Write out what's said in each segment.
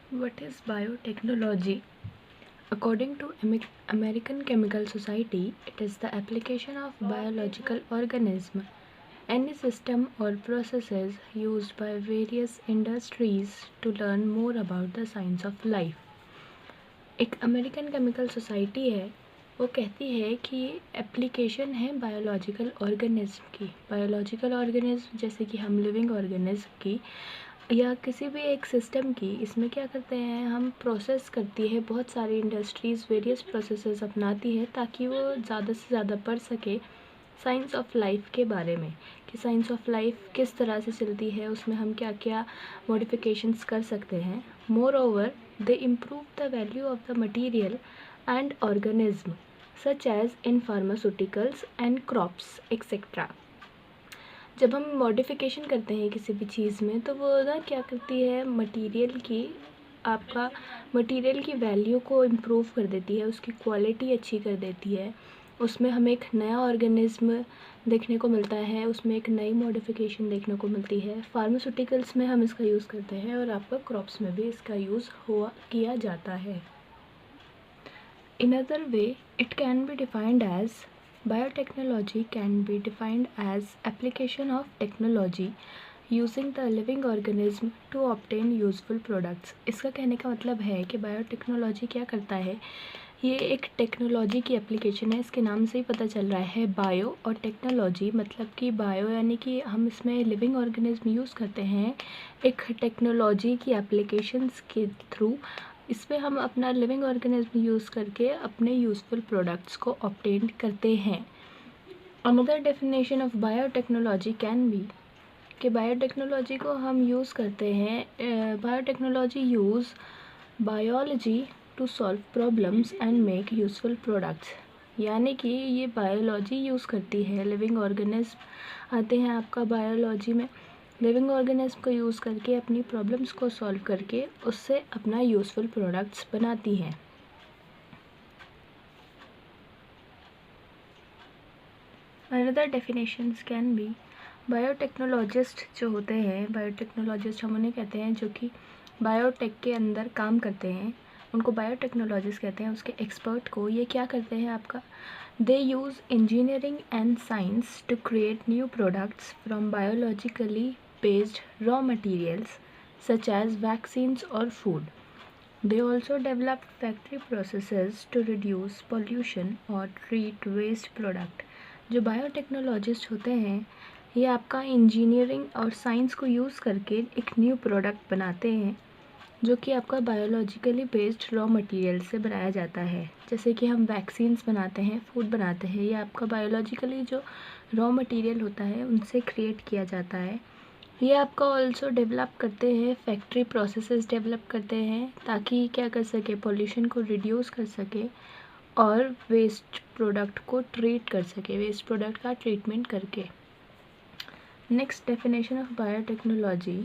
What is biotechnology? According to American Chemical Society, it is the application of biological organism, any system or processes used by various industries to learn more about the science of life. एक American chemical society है, वो कहती है कि ये application है biological organism की। Biological organism जैसे कि हम लिविंग ऑर्गेनिज्म की या किसी भी एक सिस्टम की, इसमें क्या करते हैं हम, प्रोसेस करती है बहुत सारी इंडस्ट्रीज़, वेरियस प्रोसेसेस अपनाती है ताकि वो ज़्यादा से ज़्यादा पढ़ सके साइंस ऑफ लाइफ के बारे में, कि साइंस ऑफ लाइफ किस तरह से चलती है, उसमें हम क्या क्या मॉडिफिकेशंस कर सकते हैं। Moreover they improve the value of the material and organism such as in pharmaceuticals and crops etcetera. जब हम मॉडिफिकेशन करते हैं किसी भी चीज़ में, तो वो ना क्या करती है, मटेरियल की वैल्यू को इम्प्रूव कर देती है, उसकी क्वालिटी अच्छी कर देती है, उसमें हमें एक नया ऑर्गेनिज्म देखने को मिलता है, उसमें एक नई मॉडिफिकेशन देखने को मिलती है। फार्मास्यूटिकल्स में हम इसका यूज़ करते हैं और आपका क्रॉप्स में भी इसका यूज़ किया जाता है। In other way it can be defined as biotechnology can be defined as application of technology using the living organism to obtain useful products। इसका कहने का मतलब है कि बायोटेक्नोलॉजी क्या करता है, ये एक टेक्नोलॉजी की एप्लीकेशन है। इसके नाम से ही पता चल रहा है बायो और टेक्नोलॉजी, मतलब कि बायो यानी कि हम इसमें लिविंग ऑर्गेनिज्म यूज़ करते हैं एक टेक्नोलॉजी की एप्लीकेशंस के थ्रू। इसमें हम अपना लिविंग ऑर्गेनिज्म यूज़ करके अपने यूज़फुल प्रोडक्ट्स को ऑब्टेन करते हैं। Another definition of biotechnology can be कि बायोटेक्नोलॉजी को हम यूज़ करते हैं, biotechnology use biology to solve problems and make useful products. यानी कि ये बायोलॉजी यूज़ करती है, लिविंग ऑर्गेनिज्म आते हैं आपका बायोलॉजी में, लिविंग ऑर्गेनिज्म को यूज़ करके अपनी प्रॉब्लम्स को सॉल्व करके उससे अपना यूज़फुल प्रोडक्ट्स बनाती हैं। Another definitions can be, biotechnologist जो होते हैं, बायोटेक्नोलॉजिस्ट हम उन्हें कहते हैं जो कि बायोटेक के अंदर काम करते हैं, उनको बायोटेक्नोलॉजिस्ट कहते हैं। उसके एक्सपर्ट को, ये क्या करते हैं आपका, they use engineering and science to create new products from biologically based raw materials such as vaccines or food. They also develop factory processes to reduce pollution or treat waste product. जो biotechnologist होते हैं, ये आपका engineering और science को use करके एक new product बनाते हैं जो कि आपका बायोलॉजिकली बेस्ड रॉ मटेरियल से बनाया जाता है। जैसे कि हम वैक्सीन्स बनाते हैं, फूड बनाते हैं, ये आपका बायोलॉजिकली जो रॉ मटेरियल होता है उनसे क्रिएट किया जाता है। ये आपका ऑल्सो डेवलप करते हैं, फैक्ट्री प्रोसेसेस डेवलप करते हैं ताकि क्या कर सके, पोल्यूशन को रिड्यूस कर सके और वेस्ट प्रोडक्ट को ट्रीट कर सके, वेस्ट प्रोडक्ट का ट्रीटमेंट करके। Next definition of biotechnology,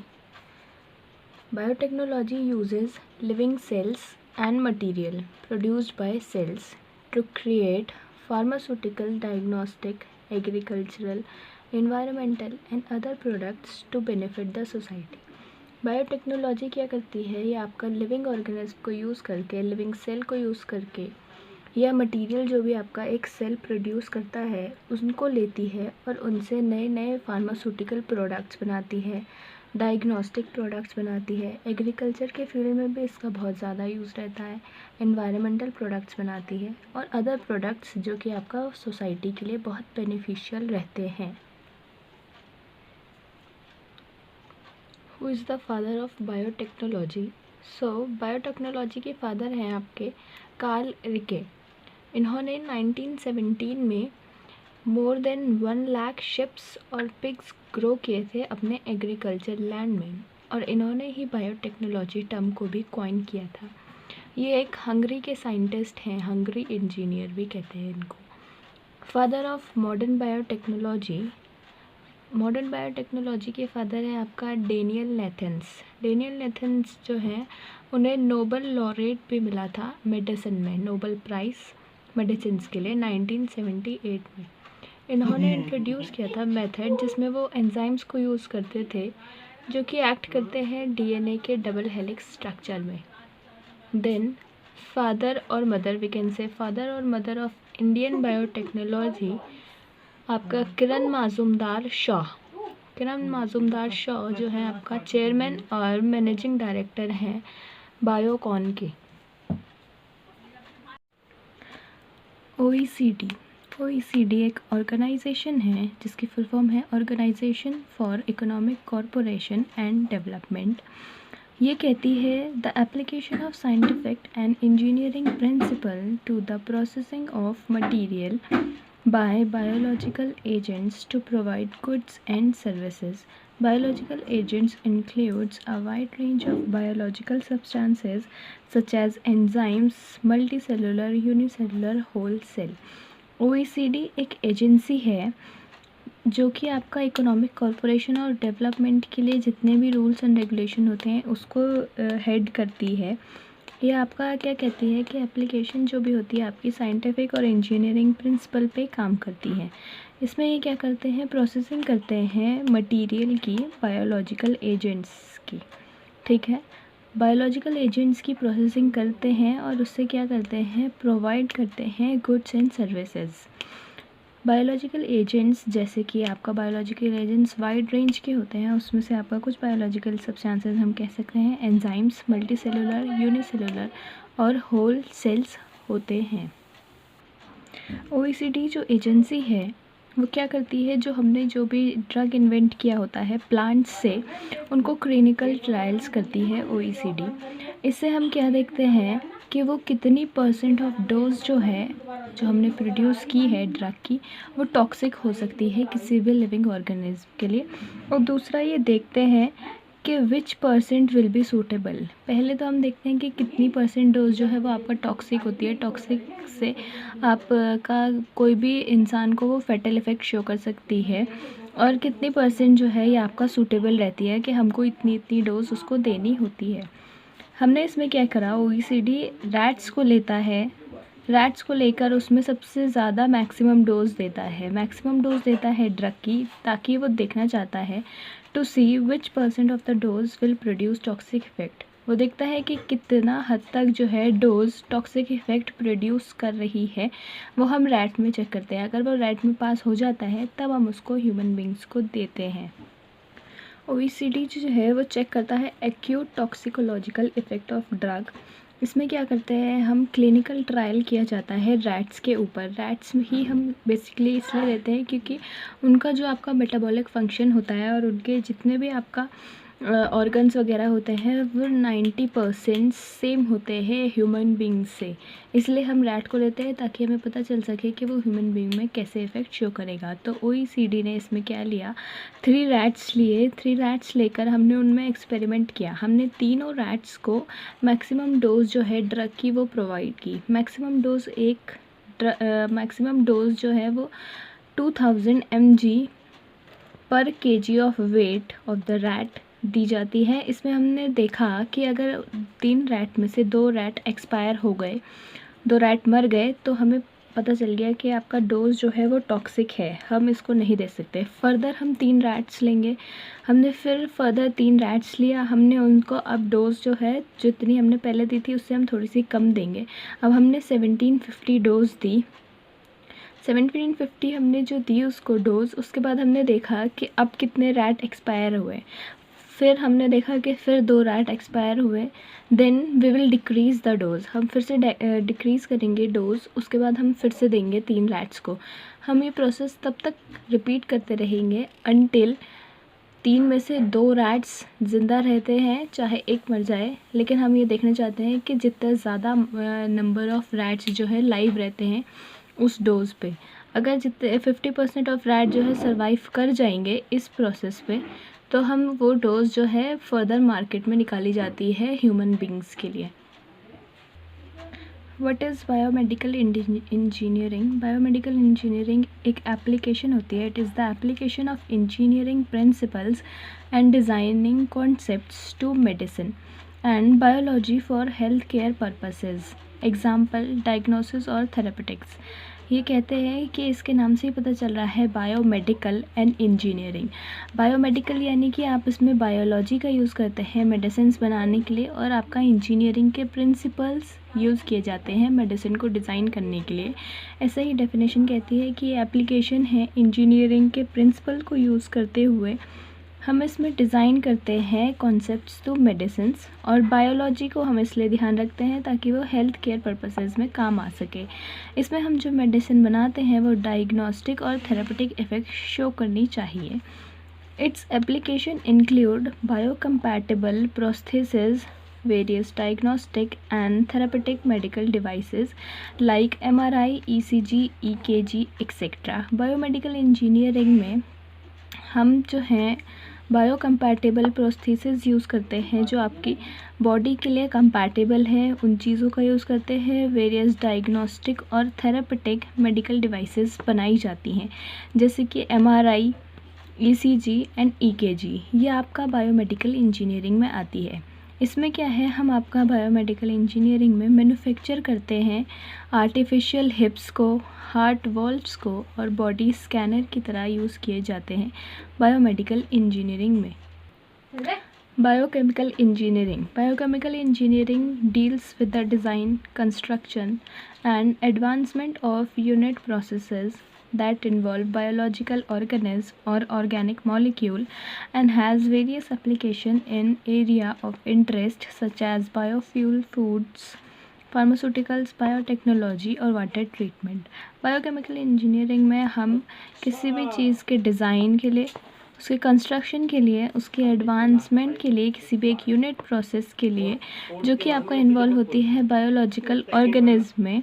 biotechnology uses living cells and material produced by cells to create pharmaceutical, diagnostic, agricultural, environmental and other products to benefit the society। Biotechnology क्या करती है, ये आपका living organism को use करके, living cell को use करके, या मटेरियल जो भी आपका एक सेल प्रोड्यूस करता है उनको लेती है और उनसे नए नए फार्मास्यूटिकल प्रोडक्ट्स बनाती है, डायग्नोस्टिक प्रोडक्ट्स बनाती है, एग्रीकल्चर के फील्ड में भी इसका बहुत ज़्यादा यूज़ रहता है, एनवायरमेंटल प्रोडक्ट्स बनाती है और अदर प्रोडक्ट्स जो कि आपका सोसाइटी के लिए बहुत बेनिफिशियल रहते हैं। Who is the father of biotechnology? So biotechnology के फादर हैं आपके कार्ल रिके। इन्होंने 1917 में मोर देन 1 लाख शिप्स और पिग्स ग्रो किए थे अपने एग्रीकल्चर लैंड में, और इन्होंने ही बायोटेक्नोलॉजी टर्म को भी कॉइन किया था। ये एक हंगरी के साइंटिस्ट हैं, हंगरी इंजीनियर भी कहते हैं इनको। Father of modern biotechnology, modern biotechnology के फादर हैं आपका डेनियल नेथन्स। डेनियल नेथन्स जो हैं उन्हें नोबल लॉरेट भी मिला था मेडिसिन में, नोबल प्राइज़ मेडिसिन्स के लिए 1978 में। इन्होंने इंट्रोड्यूस किया था मेथड जिसमें वो एंजाइम्स को यूज़ करते थे जो कि एक्ट करते हैं डीएनए के डबल हेलिक्स स्ट्रक्चर में। देन फादर और mother, we can say father और मदर ऑफ इंडियन बायोटेक्नोलॉजी आपका किरण माजुमदार शाह। किरण माजुमदार शाह जो है आपका चेयरमैन और मैनेजिंग डायरेक्टर हैं बायोकॉन के। OECD, OECD एक ऑर्गेनाइजेशन है जिसकी फुल फॉर्म है organisation for economic corporation and development. ये कहती है the application of scientific and engineering principle to the processing of material by biological agents to provide goods and services. Biological agents includes a wide range of biological substances such as enzymes, multicellular, unicellular, whole cell. OECD एक agency है जो कि आपका economic corporation और development के लिए जितने भी रूल्स एंड रेगुलेशन होते हैं उसको हेड करती है। ये आपका क्या कहती है कि एप्लीकेशन जो भी होती है आपकी साइंटिफिक और इंजीनियरिंग प्रिंसिपल पे काम करती है। इसमें ये क्या करते हैं, प्रोसेसिंग करते हैं मटेरियल की, बायोलॉजिकल एजेंट्स की, ठीक है। बायोलॉजिकल एजेंट्स की प्रोसेसिंग करते हैं और उससे क्या करते हैं, प्रोवाइड करते हैं goods and services. Biological agents जैसे कि आपका बायोलॉजिकल एजेंट्स वाइड रेंज के होते हैं, उसमें से आपका कुछ बायोलॉजिकल सब्सटेंसेस हम कह सकते हैं एंजाइम्स, मल्टीसेलुलर, यूनिसेलुलर और होल सेल्स होते हैं। OECD जो एजेंसी है वो क्या करती है, जो हमने जो भी ड्रग इन्वेंट किया होता है प्लांट्स से, उनको क्लिनिकल ट्रायल्स करती है OECD। इससे हम क्या देखते हैं कि वो कितनी % ऑफ डोज जो है जो हमने प्रोड्यूस की है ड्रग की वो टॉक्सिक हो सकती है किसी भी लिविंग ऑर्गेनिज्म के लिए। और दूसरा ये देखते हैं कि विच % विल बी सूटेबल। पहले तो हम देखते हैं कि कितनी % डोज जो है वो आपका टॉक्सिक होती है। टॉक्सिक से आपका कोई भी इंसान को वो फैटल इफ़ेक्ट शो कर सकती है, और कितनी % जो है ये आपका सूटेबल रहती है कि हमको इतनी इतनी डोज उसको देनी होती है। हमने इसमें क्या करा, OECD रैट्स को लेता है, रैट्स को लेकर उसमें सबसे ज़्यादा मैक्सिमम डोज देता है, मैक्सिमम डोज देता है ड्रग की, ताकि वो देखना चाहता है to see which % of the dose will produce toxic effect. वो देखता है कि कितना हद तक जो है डोज टॉक्सिक इफेक्ट प्रोड्यूस कर रही है, वो हम रैट में चेक करते हैं। अगर वो रैट में पास हो जाता है तब हम उसको ह्यूमन बींग्स को देते हैं। OECD जो है वो चेक करता है acute toxicological effect of drug. इसमें क्या करते हैं, हम क्लिनिकल ट्रायल किया जाता है रैट्स के ऊपर। रैट्स में ही हम बेसिकली इसलिए लेते हैं क्योंकि उनका जो आपका मेटाबॉलिक फंक्शन होता है और उनके जितने भी आपका ऑर्गन्स वगैरह होते हैं वो 90% सेम होते हैं ह्यूमन बींग से। इसलिए हम रैट को लेते हैं ताकि हमें पता चल सके कि वो ह्यूमन बींग में कैसे इफ़ेक्ट शो करेगा। तो OECD ने इसमें क्या लिया, 3 रैट्स लिए। 3 रैट्स लेकर हमने उनमें एक्सपेरिमेंट किया। हमने तीनों रैट्स को मैक्सिमम डोज जो है ड्रग की वो प्रोवाइड की। मैक्सिमम डोज जो है वो 2000 mg पर kg of weight of the rat दी जाती है। इसमें हमने देखा कि अगर 3 रैट में से 2 रैट एक्सपायर हो गए, 2 रैट मर गए, तो हमें पता चल गया कि आपका डोज जो है वो टॉक्सिक है, हम इसको नहीं दे सकते। फर्दर हम 3 रैट्स लेंगे। हमने फिर फर्दर 3 रैट्स लिया, हमने उनको अब डोज जो है जितनी हमने पहले दी थी उससे हम थोड़ी सी कम देंगे। अब हमने 1750 डोज दी। 1750 हमने जो दी उसको डोज, उसके बाद हमने देखा कि अब कितने रैट एक्सपायर हुए। फिर हमने देखा कि फिर 2 रैट एक्सपायर हुए। Then we will decrease the dose, हम फिर से डिक्रीज़ करेंगे डोज़। उसके बाद हम फिर से देंगे 3 रैट्स को। हम ये प्रोसेस तब तक रिपीट करते रहेंगे अनटिल 3 में से 2 रैट्स ज़िंदा रहते हैं, चाहे 1 मर जाए। लेकिन हम ये देखना चाहते हैं कि जितना ज़्यादा नंबर ऑफ़ रैट्स जो है लाइव रहते हैं उस डोज़ पे। अगर जितने 50% ऑफ़ रैट जो है सर्वाइव कर जाएंगे इस प्रोसेस पे, तो हम वो डोज जो है फर्दर मार्केट में निकाली जाती है ह्यूमन बींग्स के लिए। What is biomedical engineering? Biomedical engineering एक एप्लीकेशन होती है। It is the application of engineering principles and designing concepts to medicine and biology for health care purposes. Example diagnosis और थेरेपेटिक्स। ये कहते हैं कि इसके नाम से ही पता चल रहा है बायोमेडिकल एंड इंजीनियरिंग। बायोमेडिकल यानी कि आप इसमें बायोलॉजी का यूज़ करते हैं मेडिसिन्स बनाने के लिए, और आपका इंजीनियरिंग के प्रिंसिपल्स यूज़ किए जाते हैं मेडिसिन को डिज़ाइन करने के लिए। ऐसा ही डेफिनेशन कहती है कि एप्लीकेशन है इंजीनियरिंग के प्रिंसिपल को यूज़ करते हुए हम इसमें डिज़ाइन करते हैं कॉन्सेप्ट्स टू मेडिसिन्स, और बायोलॉजी को हम इसलिए ध्यान रखते हैं ताकि वो हेल्थ केयर पर्पसेस में काम आ सके। इसमें हम जो मेडिसिन बनाते हैं वो डायग्नोस्टिक और थेरेपेटिक इफ़ेक्ट शो करनी चाहिए। Its application include biocompatible prosthesis, various diagnostic and therapeutic medical devices like MRI, ECG, EKG, etc. Biomedical engineering में हम जो हैं बायोकम्पैटिबल प्रोस्थेसिस यूज़ करते हैं जो आपकी बॉडी के लिए कंपैटिबल है, उन चीज़ों का यूज़ करते हैं। वेरियस डायग्नोस्टिक और थेरेपेटिक मेडिकल डिवाइसेस बनाई जाती हैं जैसे कि MRI, ECG एंड EKG। ये आपका बायोमेडिकल इंजीनियरिंग में आती है। इसमें क्या है, हम आपका बायोमेडिकल इंजीनियरिंग में मैन्युफैक्चर करते हैं आर्टिफिशियल हिप्स को, हार्ट वॉल्व्स को, और बॉडी स्कैनर की तरह यूज़ किए जाते हैं बायोमेडिकल इंजीनियरिंग में। Biochemical engineering deals with the design, construction and advancement of unit processes that involve biological organism or organic molecule and has various application in area of interest such as biofuel, foods, pharmaceuticals, biotechnology और water treatment. Biochemical engineering में हम किसी भी चीज़ के design के लिए, उसके construction के लिए, उसके एडवांसमेंट के लिए, किसी भी एक यूनिट प्रोसेस के लिए जो कि आपका इन्वॉल्व होती है बायोलॉजिकल ऑर्गेनिज्म में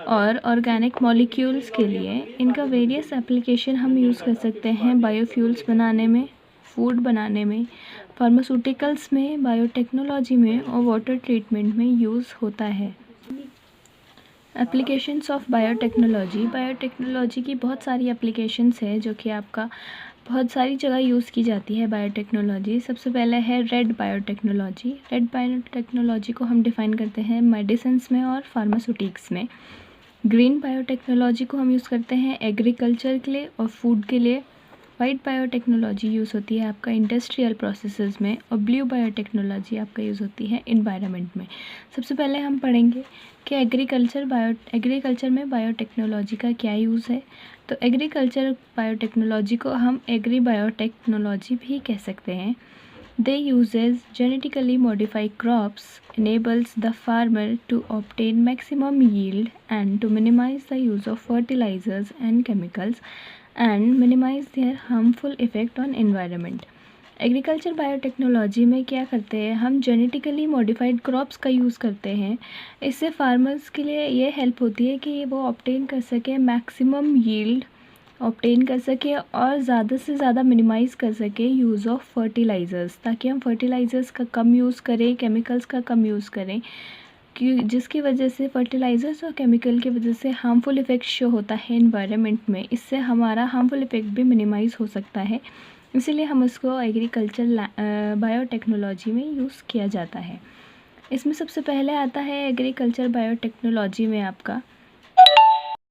और ऑर्गेनिक मॉलिक्यूल्स के लिए, इनका वेरियस एप्लीकेशन हम यूज़ कर सकते हैं बायोफ्यूल्स बनाने में, फूड बनाने में, फार्मास्यूटिकल्स में, बायोटेक्नोलॉजी में और वाटर ट्रीटमेंट में यूज़ होता है। एप्लीकेशंस ऑफ बायोटेक्नोलॉजी की बहुत सारी एप्लीकेशंस है जो कि आपका बहुत सारी जगह यूज़ की जाती है बायोटेक्नोलॉजी। सबसे पहले है रेड बायोटेक्नोलॉजी को हम डिफ़ाइन करते हैं मेडिसिन्स में और फार्मास्यूटिक्स में। ग्रीन बायोटेक्नोलॉजी को हम यूज़ करते हैं एग्रीकल्चर के लिए और फूड के लिए। वाइट बायोटेक्नोलॉजी यूज़ होती है आपका इंडस्ट्रियल प्रोसेसेस में, और ब्लू बायोटेक्नोलॉजी आपका यूज़ होती है इन्वायरमेंट में। सबसे पहले हम पढ़ेंगे कि एग्रीकल्चर में बायोटेक्नोलॉजी का क्या यूज़ है। तो एग्रीकल्चर बायोटेक्नोलॉजी को हम एग्री बायोटेक्नोलॉजी भी कह सकते हैं। They uses genetically modified crops, enables the farmer to obtain maximum yield and to minimize the use of fertilizers and chemicals and minimize their harmful effect on environment. Agriculture biotechnology में क्या करते हैं, हम genetically modified crops का use करते हैं। इससे farmers के लिए ये हेल्प होती है कि वो ऑब्टेन कर सके मैक्सिमम यील्ड ऑब्टेन कर सके और ज़्यादा से ज़्यादा मिनिमाइज़ कर सके यूज़ ऑफ फर्टिलाइज़र्स, ताकि हम फर्टिलाइज़र्स का कम यूज़ करें, केमिकल्स का कम यूज़ करें, कि जिसकी वजह से फर्टिलाइज़र्स और केमिकल की वजह से हार्मफुल इफ़ेक्ट शो होता है एनवायरनमेंट में। इससे हमारा हार्मफुल इफ़ेक्ट भी मिनिमाइज़ हो सकता है, इसीलिए हम उसको एग्रीकल्चर बायोटेक्नोलॉजी में यूज़ किया जाता है। इसमें सबसे पहले आता है एग्रीकल्चर बायोटेक्नोलॉजी में आपका